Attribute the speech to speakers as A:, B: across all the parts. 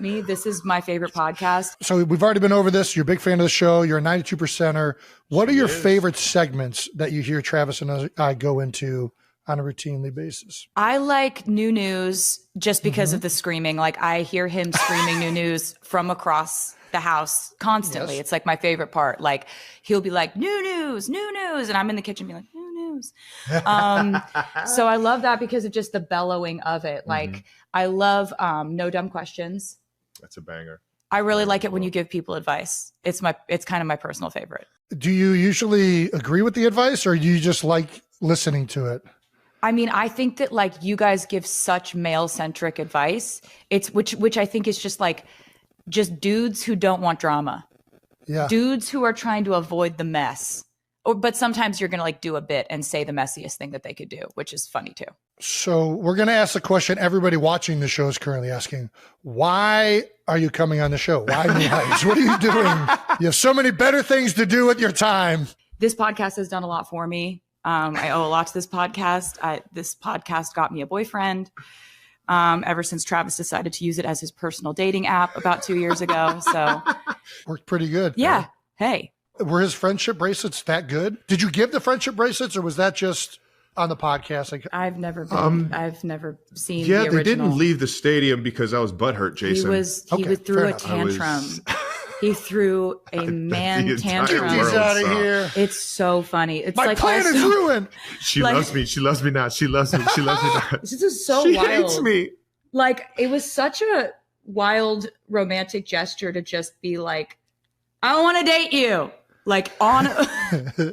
A: Me, this is my favorite podcast.
B: So we've already been over this. You're a big fan of the show. You're a 92%er. What are your favorite segments that you hear Travis and I go into on a routinely basis?
A: I like New News just because of the screaming. Like I hear him screaming New News from across the house constantly. Yes. It's like my favorite part. Like he'll be like, new news. And I'm in the kitchen being like, new news. So I love that because of just the bellowing of it. Like I love No Dumb Questions.
C: That's a banger.
A: I really like it when you give people advice. It's kind of my personal favorite.
B: Do you usually agree with the advice or do you just like listening to it?
A: I mean, I think that like you guys give such male-centric advice. It's which I think is just dudes who don't want drama. Yeah. Dudes who are trying to avoid the mess. But sometimes you're going to like do a bit and say the messiest thing that they could do, which is funny too.
B: So we're going to ask the question everybody watching the show is currently asking. Why are you coming on the show? Why New Heights? What are you doing? You have so many better things to do with your time.
A: This podcast has done a lot for me. I owe a lot to this podcast. This podcast got me a boyfriend ever since Travis decided to use it as his personal dating app about 2 years ago. So
B: worked pretty good.
A: Yeah. Right? Hey.
B: Were his friendship bracelets that good? Did you give the friendship bracelets or was that just on the podcast? Like,
A: I've never seen
C: the
A: original.
C: They didn't leave the stadium because I was butthurt, Jason.
A: He threw a tantrum. He threw a man tantrum.
B: Get these out of here.
A: It's so funny. It's
B: my
A: like
B: plan is ruined.
C: She loves me. She loves me not. She loves me. She loves me not.
A: This is so
C: she
A: wild.
C: Hates me.
A: Like it was such a wild romantic gesture to just be like, I want to date you. Like on,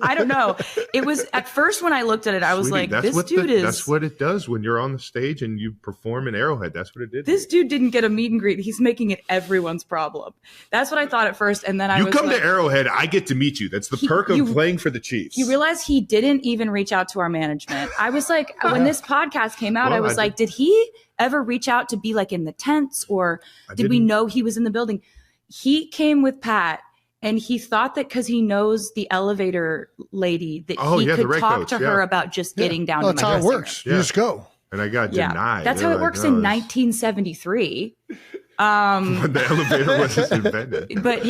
A: I don't know. It was at first when I looked at it, I was like, this dude is.
C: That's what it does when you're on the stage and you perform in Arrowhead. That's what it did.
A: This dude didn't get a meet and greet. He's making it everyone's problem. That's what I thought at first. And then I was
C: like, you come to Arrowhead, I get to meet you. That's the perk of playing for the Chiefs.
A: You realize he didn't even reach out to our management. I was like, when this podcast came out, I was like, did he ever reach out to be like in the tents or did we know he was in the building? He came with Pat. And he thought that because he knows the elevator lady that he could talk to her about just getting down to my
B: dressing room. That's how it works. You just go.
C: And I got denied.
A: That's how it works in 1973.
C: When the elevator wasn't invented.
A: But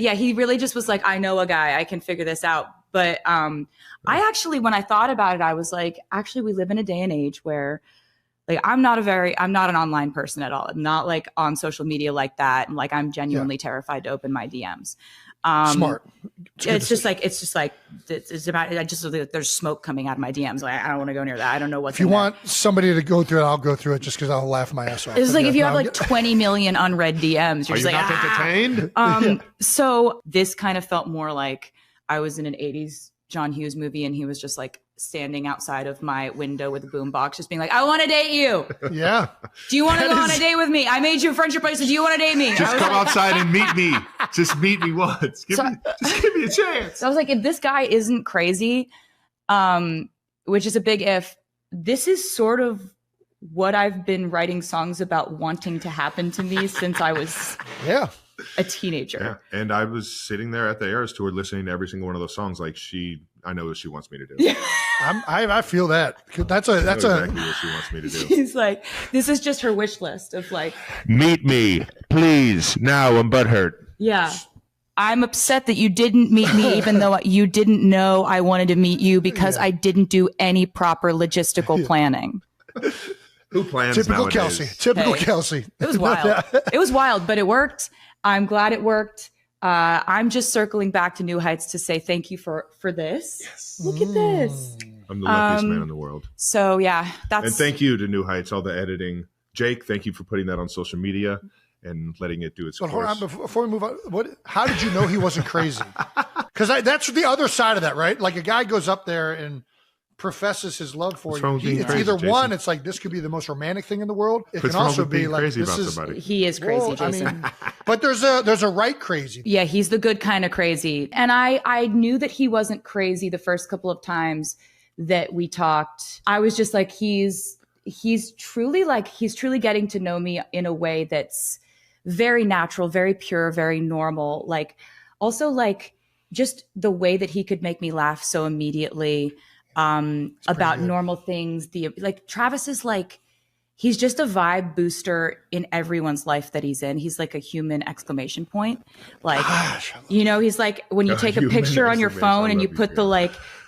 A: he really just was like, I know a guy, I can figure this out. But I actually, when I thought about it, I was like, actually, we live in a day and age where like, I'm not an online person at all. I'm not like on social media like that. And like, I'm genuinely terrified to open my DMs.
B: Smart.
A: It's about, there's smoke coming out of my DMs. Like, I don't want to go near that. I don't know what's
B: If you want somebody to go through it, I'll go through it just because I'll laugh my ass off.
A: It's like if you have like 20 million unread DMs, you're just like,
C: not entertained?
A: So this kind of felt more like I was in an 80s John Hughes movie and he was just like standing outside of my window with a boombox, just being like, I want to date you.
B: Yeah.
A: Do you want to go on a date with me? I made you a friendship bracelet. Do you want to date me?
C: Just come outside and meet me. Just meet me once. Just give me a chance.
A: So I was like, if this guy isn't crazy, which is a big if, this is sort of what I've been writing songs about wanting to happen to me since I was a teenager.
C: Yeah. And I was sitting there at the Eras Tour listening to every single one of those songs like I know what she wants me to do.
B: I feel that. That's
C: exactly what she wants me to do.
A: She's like, this is just her wish list of like,
C: meet me, please. Now I'm butthurt.
A: Yeah. I'm upset that you didn't meet me, even though you didn't know I wanted to meet you because I didn't do any proper logistical planning.
C: Who plans
B: Typical
C: nowadays?
B: Kelce. Typical Kelce.
A: It was wild. It was wild, but it worked. I'm glad it worked. I'm just circling back to New Heights to say thank you for this. Yes. Look at this.
C: I'm the luckiest man in the world.
A: So yeah,
C: and thank you to New Heights, all the editing. Jake, thank you for putting that on social media and letting it do its course.
B: Hold on, before we move on, how did you know he wasn't crazy? Because that's the other side of that, right? Like a guy goes up there and professes his love for you. It's crazy, either Jason. One, it's like this could be the most romantic thing in the world. It can also be like
C: crazy
B: this
C: about
B: is
C: somebody.
A: He is crazy, Jason.
B: I mean, but there's a right crazy.
A: Yeah, he's the good kind of crazy. And I knew that he wasn't crazy the first couple of times that we talked. I was just like, he's truly getting to know me in a way that's very natural, very pure, very normal. Like also like just the way that he could make me laugh so immediately. About normal things. Travis is like, he's just a vibe booster in everyone's life that he's in. He's like a human exclamation point. Like, you know, he's like when you take a picture on your phone and you put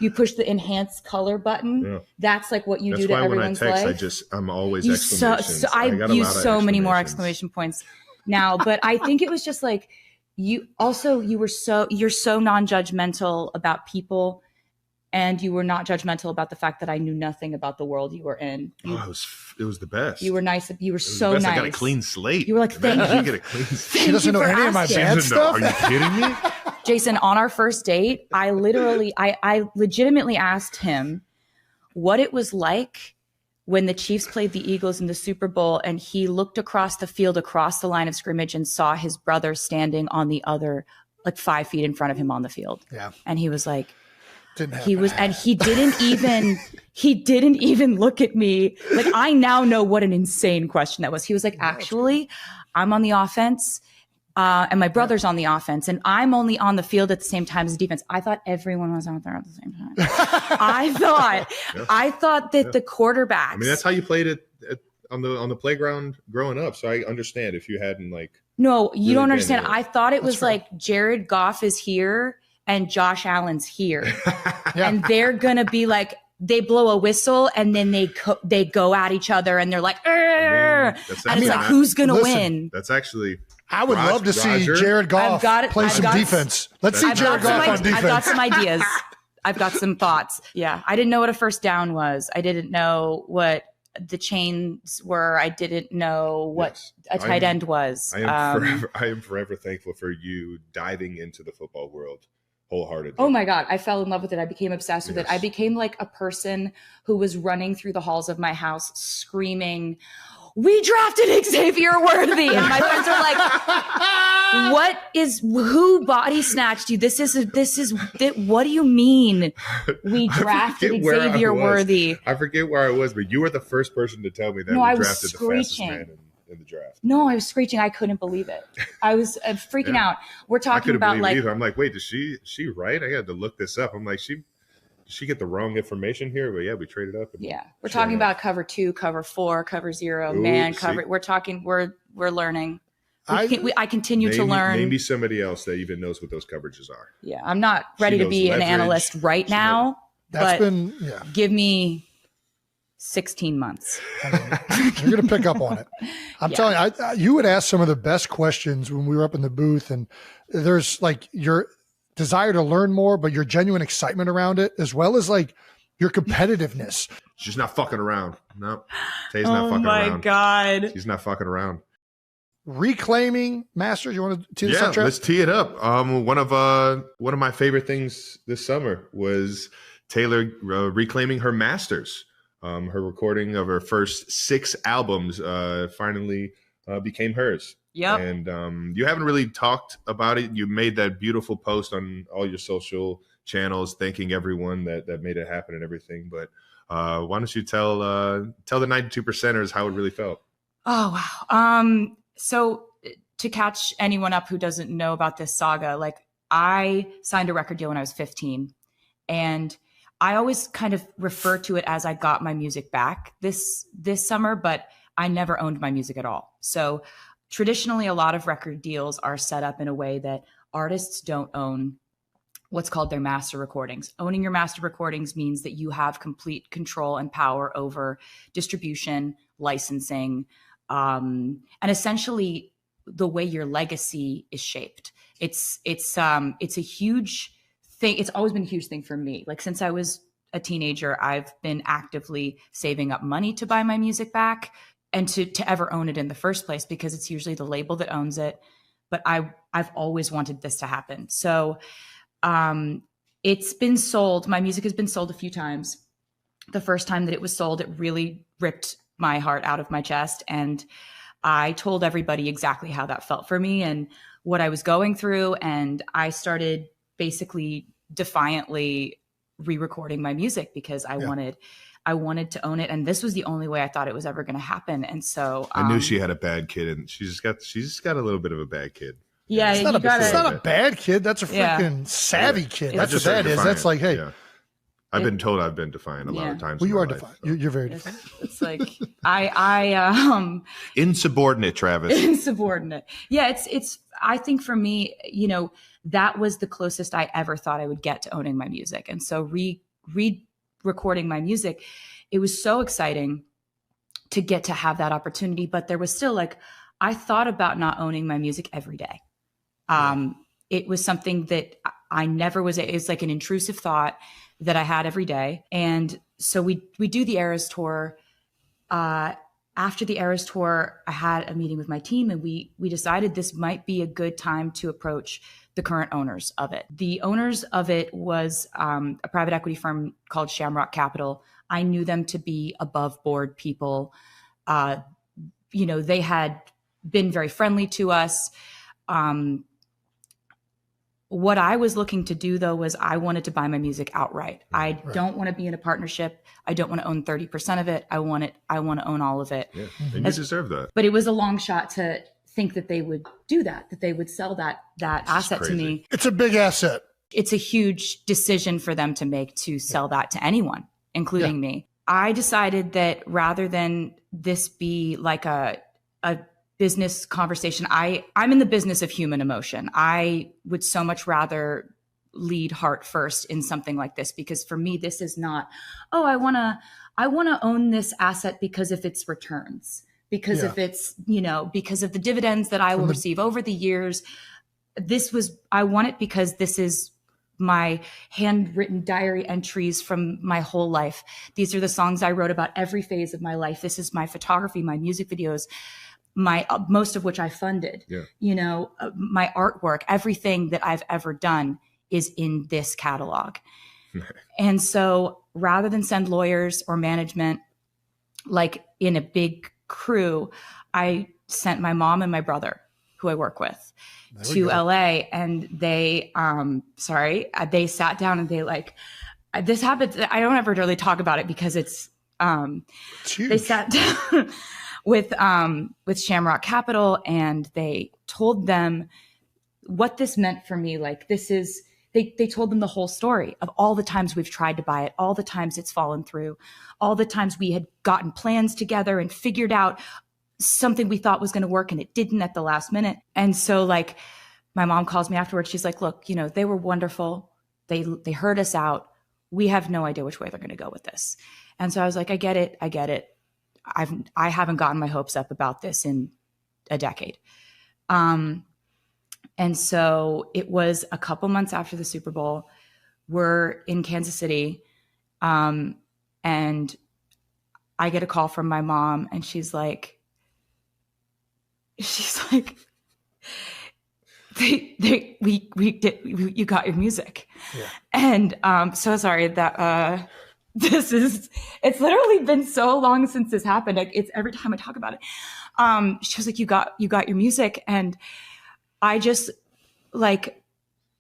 A: you push the enhance color button. Yeah. That's like what you do to everyone's life.
C: I'm always exclamations.
A: I use so many more exclamation points now, but I think it was just like you're so non-judgmental about people. And you were not judgmental about the fact that I knew nothing about the world you were in.
C: It was the best.
A: You were nice. You were so nice.
C: I got a clean slate.
A: You were like, thank you.
C: You get a clean slate.
B: She doesn't know any of my bad stuff.
C: Are you kidding me?
A: Jason, on our first date, I legitimately asked him what it was like when the Chiefs played the Eagles in the Super Bowl and he looked across the field, across the line of scrimmage and saw his brother standing on the other, like 5 feet in front of him on the field. Yeah. And he was like, he didn't even look at me. Like, I now know what an insane question that was. He was like, actually, I'm on the offense, and my brother's on the offense, and I'm only on the field at the same time as the defense. I thought everyone was out there at the same time. I thought that the quarterbacks.
C: I mean, that's how you played it on the playground growing up. So I understand if you hadn't like. No,
A: you don't understand. I thought it was like Jared Goff is here and Josh Allen's here. And they're going to be like, they blow a whistle and then they go at each other and they're like, and it's like, who's going to win?
C: That's actually,
B: I would love to see Jared Goff play some defense. Let's see Jared Goff on defense.
A: I've got some ideas. I've got some thoughts. Yeah. I didn't know what a first down was. I didn't know what the chains were. I didn't know what a tight end was.
C: I am forever thankful for you diving into the football world wholeheartedly.
A: Oh my God. I fell in love with it. I became obsessed with it. I became like a person who was running through the halls of my house screaming, we drafted Xavier Worthy. And my friends are like, who body snatched you? What do you mean we drafted Xavier Worthy?
C: I forget where I was, but you were the first person to tell me that we drafted the fastest man in the draft.
A: No, I was screeching. I couldn't believe it. I was freaking out. We're talking about like,
C: I'm like, wait, is she right? I had to look this up. I'm like, did she get the wrong information here? But yeah, we traded up.
A: We're talking about cover 2, cover 4, cover 0, man cover. We're talking. We're learning. I continue to learn.
C: Maybe somebody else that even knows what those coverages are.
A: Yeah, I'm not ready to be an analyst right now. Give me 16 months.
B: You're going to pick up on it. I'm telling you, you would ask some of the best questions when we were up in the booth, and there's like your desire to learn more, but your genuine excitement around it, as well as like your competitiveness.
C: She's not fucking around. No, Tay's not fucking around. Oh my
A: God.
C: She's not fucking around.
B: Reclaiming Masters. You want to tee this up, Trev?
C: Let's tee it up. One of my favorite things this summer was Taylor reclaiming her Masters. Her recording of her first 6 albums finally became hers.
A: Yep.
C: And you haven't really talked about it. You made that beautiful post on all your social channels thanking everyone that made it happen and everything. But why don't you tell the 92%ers how it really felt?
A: Oh, wow. So to catch anyone up who doesn't know about this saga, like I signed a record deal when I was 15, and I always kind of refer to it as I got my music back this summer, but I never owned my music at all. So traditionally, a lot of record deals are set up in a way that artists don't own what's called their master recordings. Owning your master recordings means that you have complete control and power over distribution, licensing, and essentially the way your legacy is shaped. It's a huge thing. It's always been a huge thing for me. Like since I was a teenager, I've been actively saving up money to buy my music back and to ever own it in the first place, because it's usually the label that owns it. But I've always wanted this to happen. So it's been sold. My music has been sold a few times. The first time that it was sold, it really ripped my heart out of my chest. And I told everybody exactly how that felt for me and what I was going through. And I started basically defiantly re-recording my music because I wanted to own it. And this was the only way I thought it was ever going to happen. And so
C: I knew she had a bad kid, and she's got a little bit of a bad kid.
A: Yeah.
B: It's not a bad kid. That's a freaking savvy kid. That's what that is. That's like, hey,
C: I've been told I've been defiant a lot of times.
B: Well, you are defiant. So. You're very defiant.
A: It's like I
C: insubordinate, Travis.
A: Insubordinate. Yeah, it's. I think for me, that was the closest I ever thought I would get to owning my music, and so re-recording my music, it was so exciting to get to have that opportunity. But there was still like, I thought about not owning my music every day. It was something that I never was. It's like an intrusive thought that I had every day. And so we do the Eras tour. After the Eras tour, I had a meeting with my team, and we decided this might be a good time to approach the current owners of it. The owners of it was a private equity firm called Shamrock Capital. I knew them to be above board people. They had been very friendly to us. What I was looking to do, though, was I wanted to buy my music outright. I don't want to be in a partnership. I don't want to own 30% of it. I want to own all of it.
C: Yeah, and you deserve that.
A: But it was a long shot to think that they would do that they would sell that asset to me.
B: It's a big asset.
A: It's a huge decision for them to make, to sell that to anyone, including me. I decided that rather than this be like a business conversation, I'm in the business of human emotion. I would so much rather lead heart first in something like this, because for me, this is not, I want to own this asset because of its returns, because of its, because of the dividends that I will receive over the years. I want it because this is my handwritten diary entries from my whole life. These are the songs I wrote about every phase of my life. This is my photography, my music videos, most of which I funded, my artwork, everything that I've ever done is in this catalog. And so rather than send lawyers or management, like in a big crew, I sent my mom and my brother, who I work with, to LA, and they sat down and this happened. I don't ever really talk about it because it's they sat down with Shamrock Capital, and they told them what this meant for me. Like, they told them the whole story of all the times we've tried to buy it, all the times it's fallen through, all the times we had gotten plans together and figured out something we thought was going to work and it didn't at the last minute. And so like my mom calls me afterwards. She's like, look, they were wonderful. They heard us out. We have no idea which way they're going to go with this. And so I was like, I get it. I haven't gotten my hopes up about this in a decade. And so it was a couple months after the Super Bowl. We're in Kansas City. And I get a call from my mom, and she's like, you got your music. Yeah. And so sorry that it's literally been so long since this happened. It's every time I talk about it. She was like, you got your music. And I just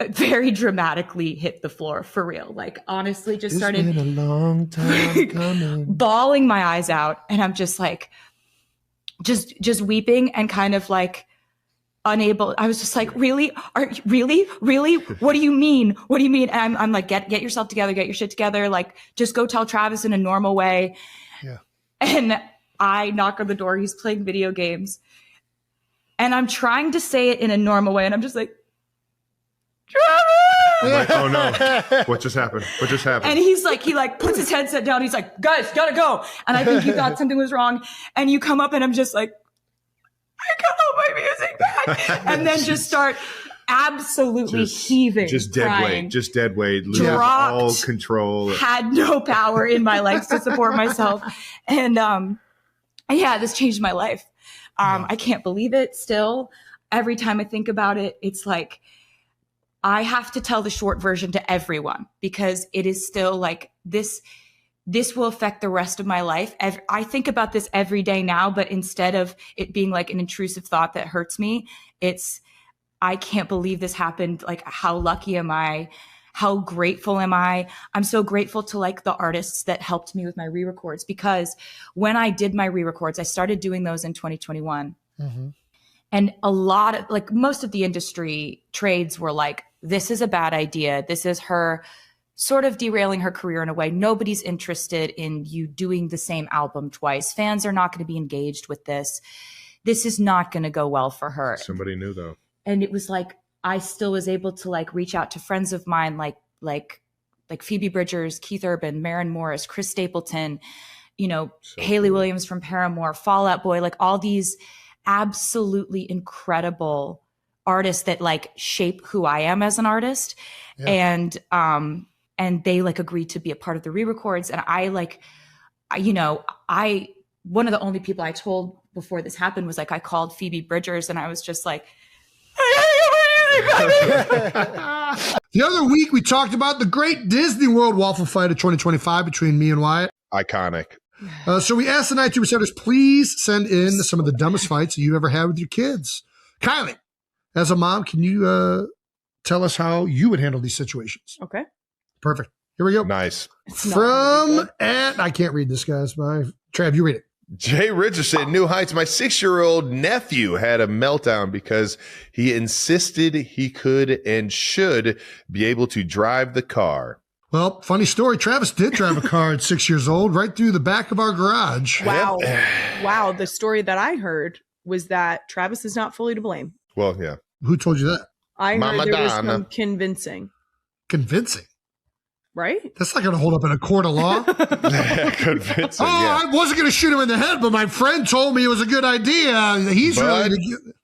A: very dramatically hit the floor, for real. Like, honestly, just started
D: a long time coming,
A: bawling my eyes out. And I'm just like, just weeping and kind of like unable. I was just like, really? Really? What do you mean? And I'm like, get yourself together, get your shit together. Like, just go tell Travis in a normal way.
B: Yeah.
A: And I knock on the door. He's playing video games. And I'm trying to say it in a normal way. And I'm just like, Travis!
C: Like, oh no, what just happened? And
A: he's like, he puts his headset down. He's like, guys, gotta go. And I think he thought something was wrong. And you come up and I'm just like, I got all my music back. And then just start absolutely heaving,
C: just dead
A: crying.
C: weight, losing all control.
A: Had no power in my legs to support myself. And this changed my life. I can't believe it still. Every time I think about it, it's like, I have to tell the short version to everyone, because it is still like this will affect the rest of my life. I think about this every day now, but instead of it being like an intrusive thought that hurts me, I can't believe this happened. Like, how lucky am I? How grateful am I? I'm so grateful to the artists that helped me with my re-records, because when I did my re-records, I started doing those in 2021. Mm-hmm. And a lot of most of the industry trades were like, this is a bad idea. This is her sort of derailing her career in a way. Nobody's interested in you doing the same album twice. Fans are not going to be engaged with this. This is not going to go well for her.
C: Somebody knew though. And
A: it was like, I still was able to like reach out to friends of mine, like Phoebe Bridgers, Keith Urban, Maren Morris, Chris Stapleton, Haley Williams from Paramore, Fall Out Boy, like all these absolutely incredible artists that like shape who I am as an artist. Yeah. And they like agreed to be a part of the re-records. And one of the only people I told before this happened was like, I called Phoebe Bridgers and I was just like,
B: the other week we talked about the Great Disney World Waffle Fight of 2025 between me and Wyatt.
C: Iconic.
B: So we asked the 92%ers, please send in some of the dumbest fights that you ever had with your kids. Kylie, as a mom, can you tell us how you would handle these situations?
E: Okay.
B: Perfect. Here we go.
C: Nice.
B: I can't read this, guys. Trav, you read it.
C: Jay Richardson, New Heights. My 6-year-old nephew had a meltdown because he insisted he could and should be able to drive the car.
B: Well, funny story. Travis did drive a car at 6 years old right through the back of our garage.
E: Wow. Wow. The story that I heard was that Travis is not fully to blame.
C: Well, yeah.
B: Who told you that?
E: I heard there was some convincing.
B: Convincing?
E: Right?
B: That's not going to hold up in a court of law.
C: Convincing,
B: I wasn't going to shoot him in the head, but my friend told me it was a good idea.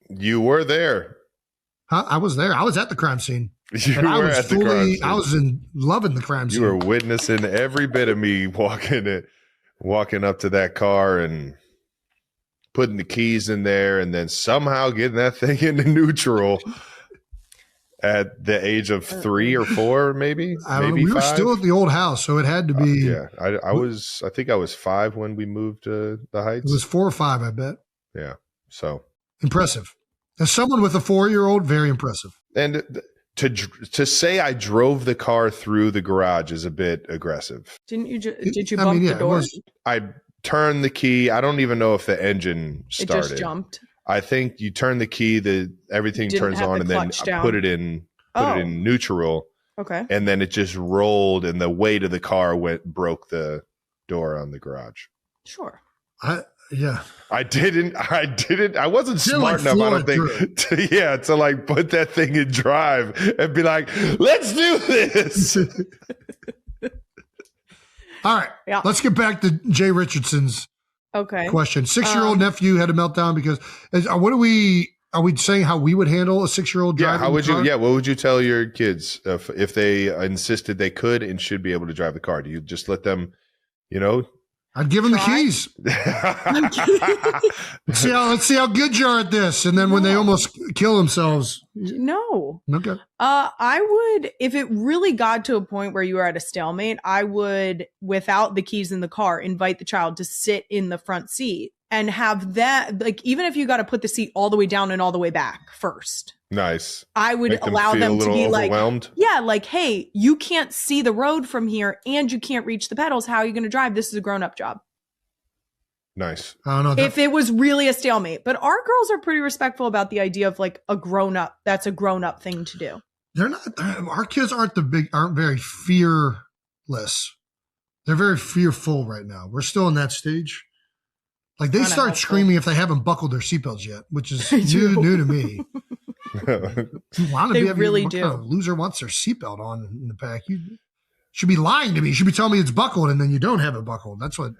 C: You were there.
B: Huh? I was there. I was at the crime scene.
C: You were at the crime scene.
B: I was loving the crime scene.
C: You were witnessing every bit of me walking up to that car and putting the keys in there and then somehow getting that thing into neutral. At the age of 3 or 4, maybe?
B: I don't know. We were still at the old house, so it had to be.
C: I think I was 5 when we moved to the Heights.
B: It was 4 or 5, I bet.
C: Yeah. So
B: impressive. As someone with a 4-year-old, very impressive.
C: And to say I drove the car through the garage is a bit aggressive.
E: Did you bump the door?
C: I turned the key. I don't even know if the engine started. It
E: just jumped.
C: I think you turn the key, everything turns on, and then I put it in neutral.
E: Okay.
C: And then it just rolled, and the weight of the car broke the door on the garage.
E: Sure.
B: Yeah.
C: I wasn't smart enough, I don't think, to like put that thing in drive and be like, let's do this.
B: All right. Yeah. Let's get back to Jay Richardson's question. 6-year-old nephew had a meltdown because are we saying how we would handle a 6-year-old driving?
C: Yeah, how would you? Yeah, what would you tell your kids if they insisted they could and should be able to drive the car? Do you just let them,
B: I'd give them the keys. Let's see how good you are at this. And then when they almost kill themselves.
E: No.
B: Okay.
E: I would, if it really got to a point where you were at a stalemate, I would, without the keys in the car, invite the child to sit in the front seat and have that, like, even if you got to put the seat all the way down and all the way back first.
C: Nice.
E: I would allow them to be
C: overwhelmed.
E: like, hey, you can't see the road from here and you can't reach the pedals. How are you going to drive? This is a grown-up job.
C: Nice.
B: I don't know.
E: If it was really a stalemate. But our girls are pretty respectful about the idea of like a grown-up. That's a grown-up thing to do.
B: They're not. Our kids aren't very fearless. They're very fearful right now. We're still in that stage. Like they start screaming if they haven't buckled their seatbelts yet, which is new to me.
E: They really do.
B: Kind of loser wants their seatbelt on in the back. You should be lying to me. You should be telling me it's buckled and then you don't have it buckled. That's what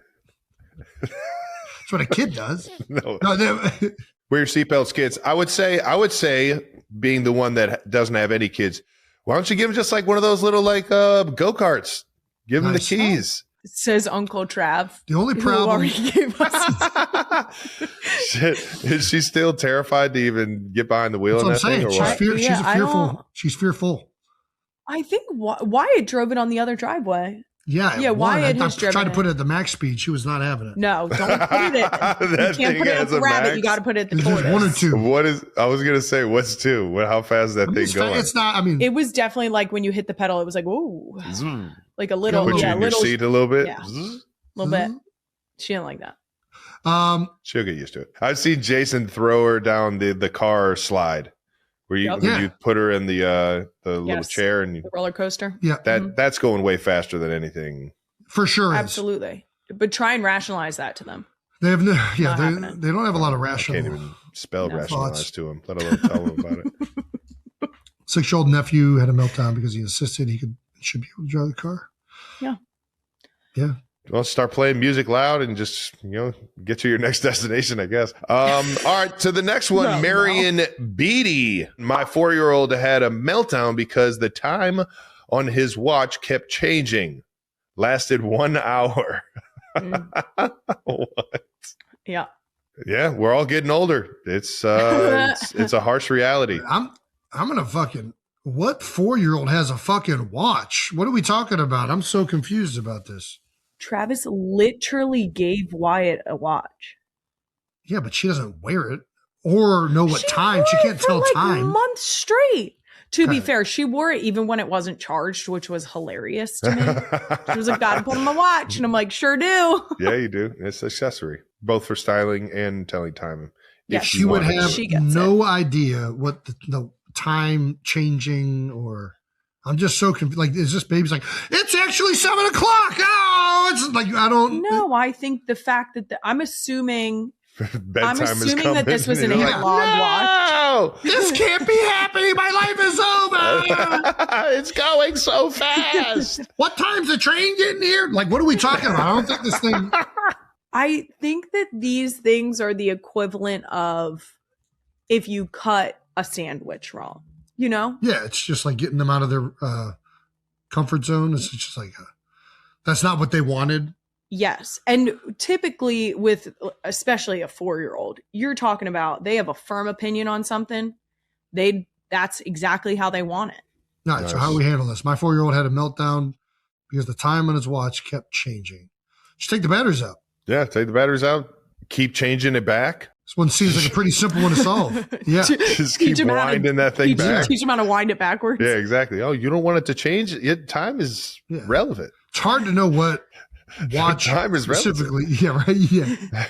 B: a kid does.
C: No. Wear your seatbelts, kids. I would say, being the one that doesn't have any kids, why don't you give them just like one of those little like go-karts? Give them the keys.
E: Says Uncle Trav.
B: The only problem.
C: Is she still terrified to even get behind the wheel?
B: That's what I'm saying. She's fearful.
E: I think Wyatt drove it on the other driveway.
B: Yeah.
E: Wyatt has driven.
B: I tried to put it at the max speed. She was not having it.
E: No, don't put it at. You can't put it at the rabbit. You got to put it at the tortoise.
B: 1 or 2.
C: I was gonna say, what's 2? How fast is that thing going?
B: It's not. I mean,
E: it was definitely like when you hit the pedal. It was like whoa, like a little.
C: Put you in your seat a little bit.
E: Yeah, a little bit. She didn't like that.
C: She'll get used to it. I've seen Jason throw her down the car slide Where you put her in the little chair and
E: the roller coaster.
B: Yeah,
C: that's going way faster than anything.
B: For sure,
E: absolutely. But try and rationalize that to them.
B: They have they don't have a lot of rational.
C: I can't even spell rationalize to them, let alone tell them about it.
B: 6-year-old nephew had a meltdown because he insisted he should be able to drive the car. Yeah.
C: Well, start playing music loud and just, get to your next destination, I guess. All right. So the next one, Marion Beatty. My 4-year-old had a meltdown because the time on his watch kept changing. Lasted 1 hour. What?
E: Yeah.
C: Yeah. We're all getting older. It's a harsh reality.
B: I'm going to fucking, what 4-year-old has a fucking watch? What are we talking about? I'm so confused about this.
E: Travis literally gave Wyatt a watch.
B: Yeah, but she doesn't wear it or know what time. She can't tell time.
E: Months straight. To be fair, she wore it even when it wasn't charged, which was hilarious to me. She was like, "Gotta put on my watch," and I'm like, "Sure do."
C: Yeah, you do. It's an accessory, both for styling and telling time.
B: Yeah, she would have no idea what the time changing or. I'm just so confused. Like, is this baby's like, it's actually 7 o'clock. Oh, it's like, I don't
E: know. I think the fact that I'm assuming
C: bedtime
E: that this was an analog watch.
B: This can't be happening. My life is over.
C: It's going so fast.
B: What time's the train getting here? Like, what are we talking about? I don't think this thing.
E: I think that these things are the equivalent of if you cut a sandwich wrong. Yeah,
B: it's just like getting them out of their comfort zone. It's just like, that's not what they wanted.
E: Yes. And typically with, especially a 4-year-old, you're talking about, they have a firm opinion on something. That's exactly how they want it.
B: All right. Nice. So how do we handle this? My 4-year-old had a meltdown because the time on his watch kept changing. Just take the batteries out.
C: Yeah. Take the batteries out. Keep changing it back.
B: This one seems like a pretty simple one to solve. Yeah.
C: Just keep winding that thing back.
E: Teach them how to wind it backwards.
C: Yeah, exactly. Oh, you don't want it to change? Time is relevant.
B: It's hard to know what watch
C: time is
B: specifically. Relevant. Yeah, right. Yeah.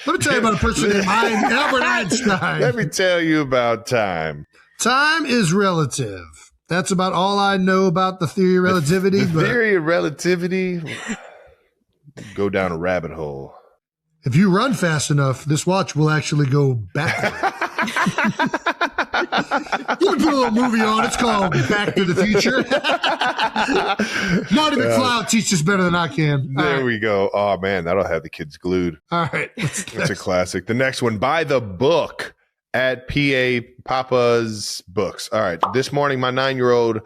B: Let me tell you about a person named Albert Einstein.
C: Let me tell you about time.
B: Time is relative. That's about all I know about the theory of relativity.
C: The theory of relativity. Go down a rabbit hole.
B: If you run fast enough, this watch will actually go backward. You can put a little movie on. It's called Back to the Future. Not even Cloud teaches better than I can.
C: There we go. Oh, man, that'll have the kids glued.
B: All right.
C: It's a classic. The next one, By the Book at PA Papa's Books. All right. This morning, my 9-year-old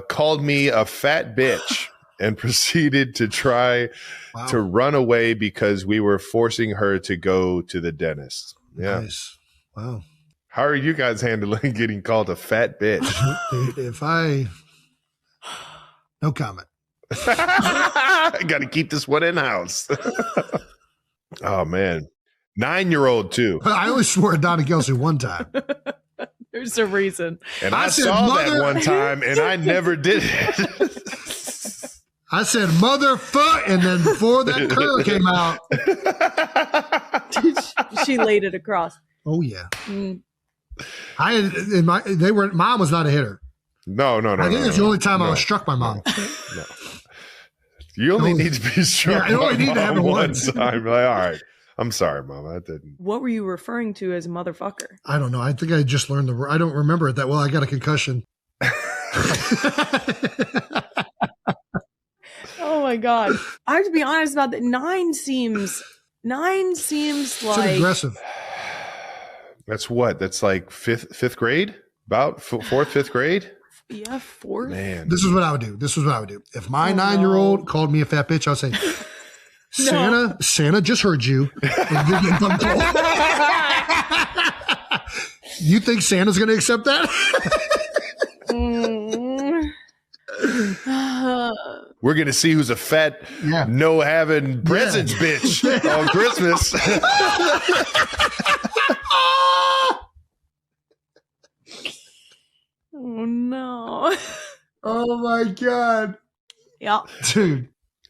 C: called me a fat bitch and proceeded to try to run away because we were forcing her to go to the dentist. Yeah.
B: Nice. Wow.
C: How are you guys handling getting called a fat bitch?
B: No comment.
C: I got to keep this one in house. Oh, man. 9-year-old too.
B: I only swore at Donna Kelce one time.
E: There's a reason.
C: And I saw that one time and I never did it.
B: I said motherfuck, and then before that curl came out,
E: she laid it across.
B: Oh yeah. Mom was not a hitter.
C: No.
B: I think it's the only time I was struck by mom.
C: No. You only need to be struck.
B: Yeah, I only need to have it one
C: time. Like, all right. I'm sorry, Mom. I didn't.
E: What were you referring to as motherfucker?
B: I don't know. I think I just learned the word. I don't remember it that well. I got a concussion.
E: Oh my God. I have to be honest about that. 9 seems like
B: aggressive.
C: That's what? That's like fifth grade? About fourth, fifth grade?
E: Yeah, 4th.
C: Man.
B: This is what I would do. If my 9-year-old called me a fat bitch, I would say, Santa just heard you. You think Santa's going to accept that?
C: We're going to see who's a fat, no having presents bitch on Christmas.
E: Oh, no.
B: Oh, my God.
E: Yeah.
B: Dude.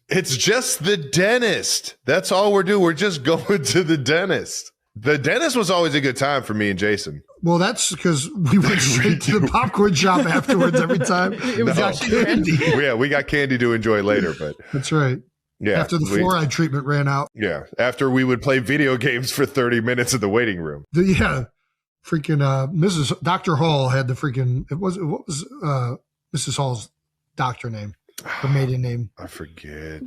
C: It's just the dentist. That's all we're doing. We're just going to the dentist. The dentist was always a good time for me and Jason.
B: Well, that's because we went straight to the popcorn shop afterwards every time.
E: It was
C: No.
B: candy.
C: We got candy to enjoy later, but
B: That's right.
C: yeah.
B: After the fluoride treatment ran out.
C: Yeah. After we would play video games for 30 minutes in the waiting room.
B: Freaking Mrs. Dr. Hall had the freaking what was Mrs. Hall's doctor name? Her maiden name.
C: I forget.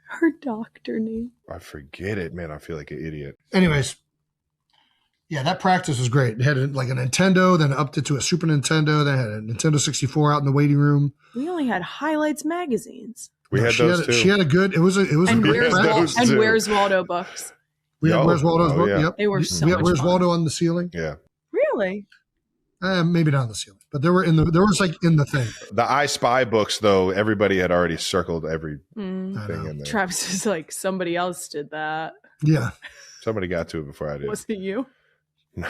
E: Her doctor name.
C: I forget it, man. I feel like an idiot.
B: Anyways, yeah, that practice was great. It had like a Nintendo, then upped it to a Super Nintendo, then had a Nintendo 64 out in the waiting room.
E: We only had highlights magazines.
C: We had those too.
B: She had a good. It was a
E: And
B: great practice.
E: Where's Waldo books.
B: We had Where's Waldo's book.
C: yeah.
B: Yep.
E: They were so
B: We had
E: much
B: Where's
E: fun.
B: Waldo on the ceiling.
C: Yeah.
E: Really?
B: Maybe not on the ceiling, but there was like in the thing.
C: The I Spy books, though, everybody had already circled every thing
B: I know.
C: in there.
E: Travis is like, somebody else did that.
B: Yeah.
C: Somebody got to it before I did.
E: Was it you?
C: No.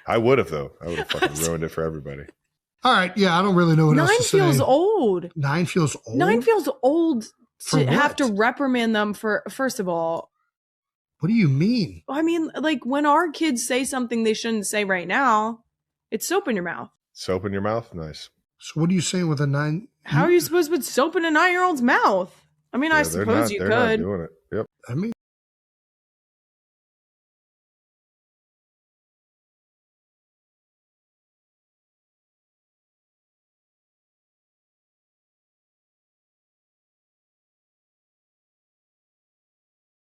C: I would have, though. I would have fucking ruined it for everybody.
B: All right. Yeah, I don't really know what else
E: 9
B: to say.
E: feels old.
B: 9 feels old.
E: 9 feels old
B: For
E: to have
B: what?
E: to reprimand them for, first of all,
B: What do you mean?
E: I mean, like when our kids say something they shouldn't say right now, it's soap in your mouth.
C: Soap in your mouth? Nice.
B: So what are you saying with a 9?
E: How are you supposed to put soap in a 9-year-old's mouth? I mean, I
C: Yeah,
E: suppose you
C: they're not
E: could.
C: doing it. Yep.
B: I mean,